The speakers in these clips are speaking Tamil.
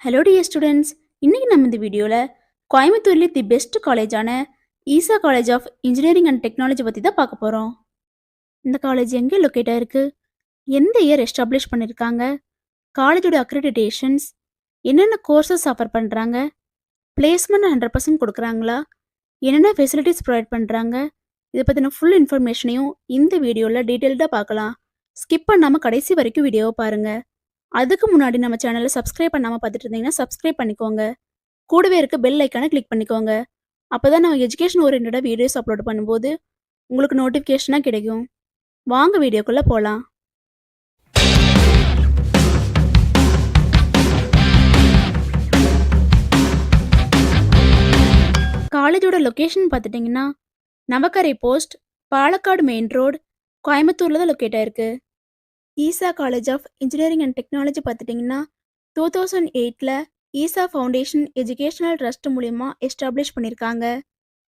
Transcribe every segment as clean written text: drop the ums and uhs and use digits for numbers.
Hello dear students. இன்னைக்கு நம்ம இந்த வீடியோவில் கோயம்புத்தூர்லேயே தி பெஸ்ட் காலேஜான Isha college of engineering and technology பற்றி தான் பார்க்க போகிறோம். இந்த காலேஜ் எங்கே லொக்கேட் ஆயிருக்கு, எந்த இயர் எஸ்டாப்ளிஷ் பண்ணியிருக்காங்க, காலேஜோட அக்ரெடிடேஷன்ஸ், என்னென்ன கோர்சஸ் ஆஃபர் பண்ணுறாங்க, பிளேஸ்மெண்ட் 100% கொடுக்குறாங்களா, என்னென்ன ஃபெசிலிட்டிஸ் ப்ரொவைட் பண்ணுறாங்க, இதை பற்றின ஃபுல் இன்ஃபர்மேஷனையும் இந்த வீடியோவில் டீட்டெயில்டாக பார்க்கலாம். ஸ்கிப் பண்ணாமல் கடைசி வரைக்கும் வீடியோவை பாருங்கள். அதுக்கு முன்னாடி நம்ம சேனலை சப்ஸ்கிரைப் பண்ணாமல் பார்த்துட்டு இருந்தீங்கன்னா சப்ஸ்கிரைப் பண்ணிக்கோங்க. கூடவே இருக்க பெல் ஐக்கானை கிளிக் பண்ணிக்கோங்க. அப்போ தான் நம்ம எஜுகேஷன் ஓரியன்டாக வீடியோஸ் அப்லோட் பண்ணும்போது உங்களுக்கு நோட்டிஃபிகேஷனாக கிடைக்கும். வாங்க வீடியோக்குள்ளே போகலாம். காலேஜோட லொக்கேஷன் பார்த்துட்டிங்கன்னா Navakkarai post, Palakkad main road, கோயம்புத்தூரில் தான் லொக்கேட் ஆயிருக்கு. Isha college of engineering and technology பார்த்துட்டிங்கன்னா 2008 ஈசா ஃபவுண்டேஷன் எஜுகேஷனல் ட்ரஸ்ட் மூலிமா எஸ்டாப்ளிஷ் பண்ணியிருக்காங்க.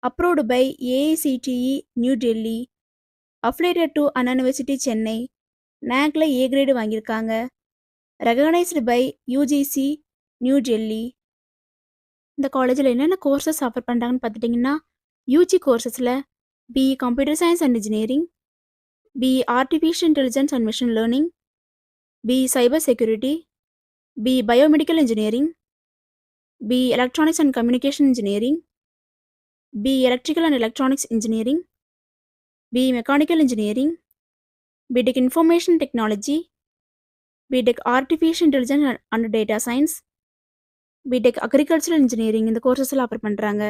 Approved by AICTE new Delhi, affiliated to Anna university Chennai, நேக்ல ஏ கிரேடு வாங்கியிருக்காங்க. Recognised by UGC new Delhi. இந்த காலேஜில் என்னென்ன கோர்சஸ் ஆஃபர் பண்ணுறாங்கன்னு பார்த்துட்டிங்கன்னா யூஜி கோர்சஸில் BE computer science and engineering, BE Artificial Intelligence and Machine Learning, BE Cyber Security, BE Biomedical Engineering, BE Electronics and Communication Engineering, BE Electrical and Electronics Engineering, BE Mechanical Engineering, BTech Information Technology, BTech Artificial Intelligence and Data Science, BTech Agricultural Engineering இந்த கோர்சஸ்லாம் ஆஃபர் பண்ணுறாங்க.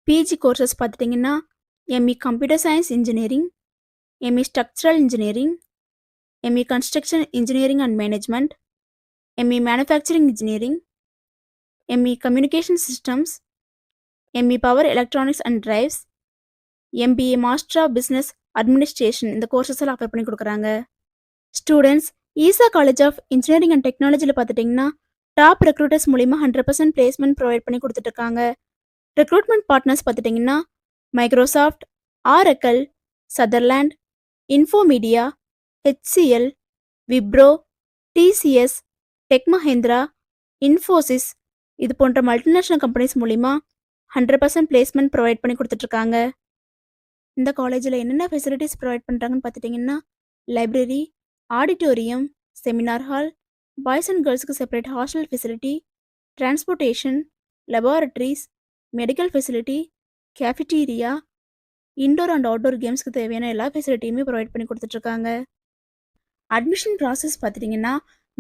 பிஜி கோர்சஸ் பார்த்துட்டிங்கன்னா ME Computer Science Engineering, ME Structural Engineering, ME Construction Engineering and Management, ME Manufacturing Engineering, ME Communication Systems, ME Power Electronics and Drives, MBA Master of Business Administration இந்த கோர்சஸ் எல்லாம் ஆஃபர் பண்ணி கொடுக்குறாங்க. Students, Easa college of engineering and டெக்னாலஜியில் பார்த்துட்டிங்கன்னா டாப் ரெக்ரூட்டர்ஸ் மூலிமா 100% பிளேஸ்மெண்ட் ப்ரொவைட் பண்ணி கொடுத்துட்ருக்காங்க. ரெக்ரூட்மெண்ட் பார்ட்னர்ஸ் பார்த்துட்டிங்கன்னா Microsoft, Oracle, Sutherland, Infomedia, HCL, Wipro, TCS, tech Mahindra, Infosys இது போன்ற மல்டிநேஷ்னல் கம்பெனிஸ் மூலிமா 100% பிளேஸ்மெண்ட் ப்ரொவைட் பண்ணி கொடுத்துட்ருக்காங்க. இந்த காலேஜில் என்னென்ன ஃபெசிலிட்டிஸ் ப்ரொவைட் பண்ணுறாங்கன்னு பார்த்துட்டிங்கன்னா library, auditorium, seminar hall, boys and கேர்ள்ஸுக்கு separate hostel facility, transportation, laboratories, medical facility, cafeteria, indoor and outdoor கேம்ஸ்க்கு தேவையான எல்லா ஃபெசிலிட்டியுமே ப்ரொவைட் பண்ணி கொடுத்துட்ருக்காங்க. அட்மிஷன் ப்ராசஸ் பார்த்துட்டிங்கன்னா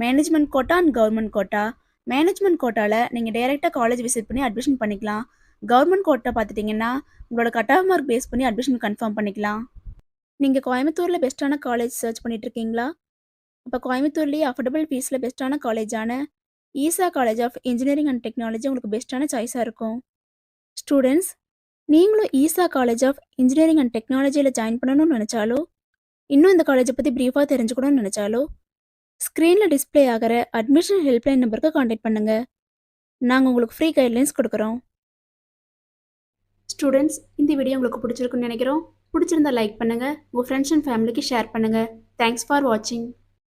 management quota and government quota. Management கோட்டாவில் நீங்கள் டைரெக்டாக காலேஜ் விசிட் பண்ணி அட்மிஷன் பண்ணிக்கலாம். கவர்மெண்ட் கோட்டா பார்த்துட்டிங்கன்னா உங்களோட கட் ஆஃப் மார்க் பேஸ் பண்ணி அட்மிஷன் கன்ஃபார்ம் பண்ணிக்கலாம். நீங்கள் கோயம்புத்தூரில் பெஸ்ட்டான காலேஜ் சர்ச் பண்ணிகிட்ருக்கீங்களா? அப்போ கோயம்புத்தூர்லேயே அஃபோர்டபுள் ஃபீஸில் பெஸ்ட்டான காலேஜான Isha college of engineering and technology உங்களுக்கு பெஸ்ட்டான சாய்ஸாக இருக்கும். ஸ்டூடெண்ட்ஸ், நீங்களும் Isha college of engineering and டெக்னாலஜியில் ஜாயின் பண்ணணும்னு நினச்சாலோ, இன்னும் இந்த காலேஜை பற்றி ப்ரீஃபாக தெரிஞ்சுக்கணும்னு நினச்சாலோ, ஸ்க்ரீனில் டிஸ்பிளே ஆகிற அட்மிஷன் ஹெல்ப்லைன் நம்பருக்கு காண்டாக்ட் பண்ணுங்கள். நாங்கள் உங்களுக்கு ஃப்ரீ கைட்லைன்ஸ் கொடுக்குறோம். ஸ்டூடெண்ட்ஸ், இந்த வீடியோ உங்களுக்கு பிடிச்சிருக்குன்னு நினைக்கிறோம். பிடிச்சிருந்தா லைக் பண்ணுங்கள், உங்கள் ஃப்ரெண்ட்ஸ் அண்ட் ஃபேமிலிக்கு ஷேர் பண்ணுங்கள். தேங்க்ஸ் ஃபார் வாட்சிங்.